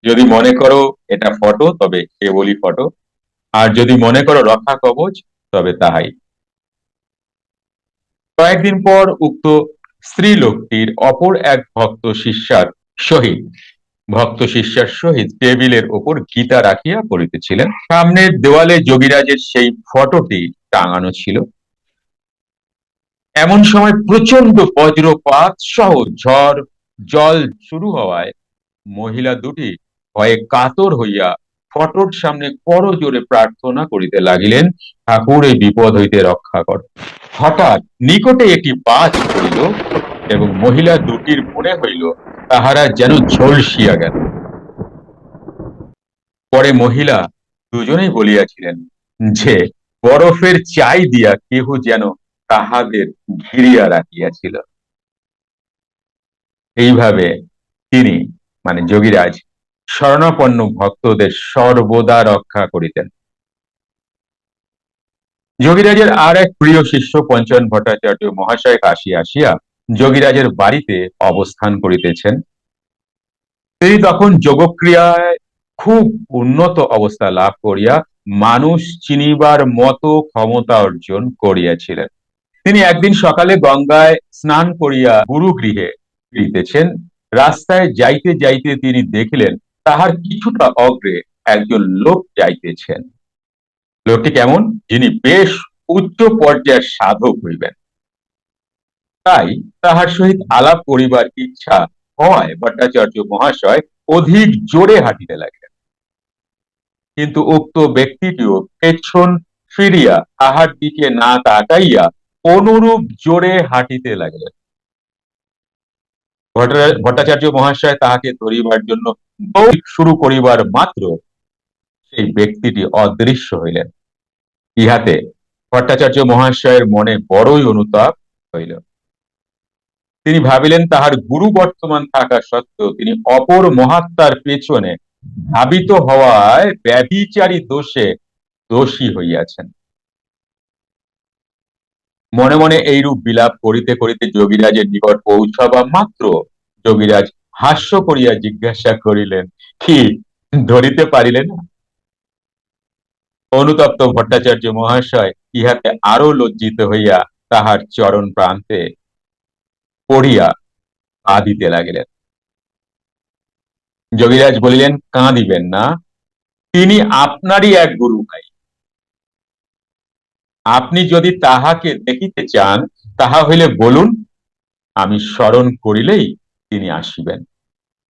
যদি মনে করো এটা ফটো, তবে কেবলই ফটো। আর যদি মনে করো রক্ষা কবচ, তবে তাহাই। কয়েকদিন পর উক্ত স্ত্রীলোকটির অপর এক ভক্ত শিষ্যার সহিত টেবিলের ওপর গীতা রাখিয়া পড়িতেছিলেন। সামনের দেওয়ালে যোগীরাজের সেই ফটোটি টাঙানো ছিল। এমন সময় প্রচন্ড বজ্রপাত সহ ঝড় জল শুরু হওয়ায় মহিলা দুটি ভয়ে কাতর হইয়া ফটোর সামনে করজোড়ে প্রার্থনা করিতে লাগিলেন, ঠাকুর এই বিপদ হইতে রক্ষা কর। হঠাৎ নিকটে একটি বাজ পড়িল এবং মহিলা দুটির মনে হইল তাহারা যেন ঝলসিয়া গেল। পরে মহিলা দুজনেই বলিয়াছিলেন যে বরফের চাই দিয়া কেহ যেন তাহাদের ঘিরিয়া রাখিয়াছিল। এইভাবে তিনি, মানে যোগীরাজ, শরণাপন্ন ভক্তদের সর্বদা রক্ষা করিতেন। যোগীরাজের আর এক প্রিয় শিষ্য পঞ্চন ভট্টাচার্য মহাশয় কাশী আসিয়া যোগীরাজের বাড়িতে অবস্থান করিতেছেন। তিনি তখন যোগক্রিয়ায় খুব উন্নত অবস্থা লাভ করিয়া মানুষ চিনিবার মতো ক্ষমতা অর্জন করিয়াছিলেন। তিনি একদিন সকালে গঙ্গায় স্নান করিয়া গুরুগৃহে ফিরিতেছেন। রাস্তায় যাইতে যাইতে তিনি দেখিলেন তাহার কিছুটা অগ্রে একজন লোক যাইতেছেন। লোকটি কেমন? যিনি বেশ উচ্চ পর্যায়ের সাধক হইবেন। তাই তাহার সহিত আলাপ করিবার ইচ্ছা হওয়ায় ভট্টাচার্য মহাশয় অধিক জোরে হাঁটিতে লাগিলেন। কিন্তু উক্ত ব্যক্তিটিও পেছন ফিরিয়া তাহার দিকে না তাকাইয়া অনুরূপ জোরে হাঁটিতে লাগিলেন। ভট্টাচার্য মহাশয় তাহাকে ধরিবার জন্য দৌড় শুরু করিবার মাত্র সেই ব্যক্তিটি অদৃশ্য হইলেন। ইহাতে ভট্টাচার্য মহাশয়ের মনে বড়ই অনুতাপ হইল। তিনি ভাবিলেন তাহার গুরু বর্তমান থাকা সত্ত্বেও তিনি অপর মহাত্মার পেছনে ধাবিত হওয়ায় ব্যভিচারী দোষে দোষী হইয়াছেন। মনে মনে এইরূপ বিলাপ করিতে করিতে যোগীরাজের নিকট পৌঁছাবা মাত্র যোগীরাজ হাস্য করিয়া জিজ্ঞাসা করিলেন, কি ধরিতে পারিলেন না? অনুতপ্ত ভট্টাচার্য মহাশয় ইহাতে আরো লজ্জিত হইয়া তাহার চরণ প্রান্তে পড়িয়া কাঁদিতে লাগিলেন। যোগীরাজ বলিলেন, কাঁদিবেন না, তিনি আপনারই এক গুরু ভাই। আপনি যদি তাহাকে দেখিতে চান, তাহা হইলে বলুন, আমি স্মরণ করিলেই তিনি আসিবেন।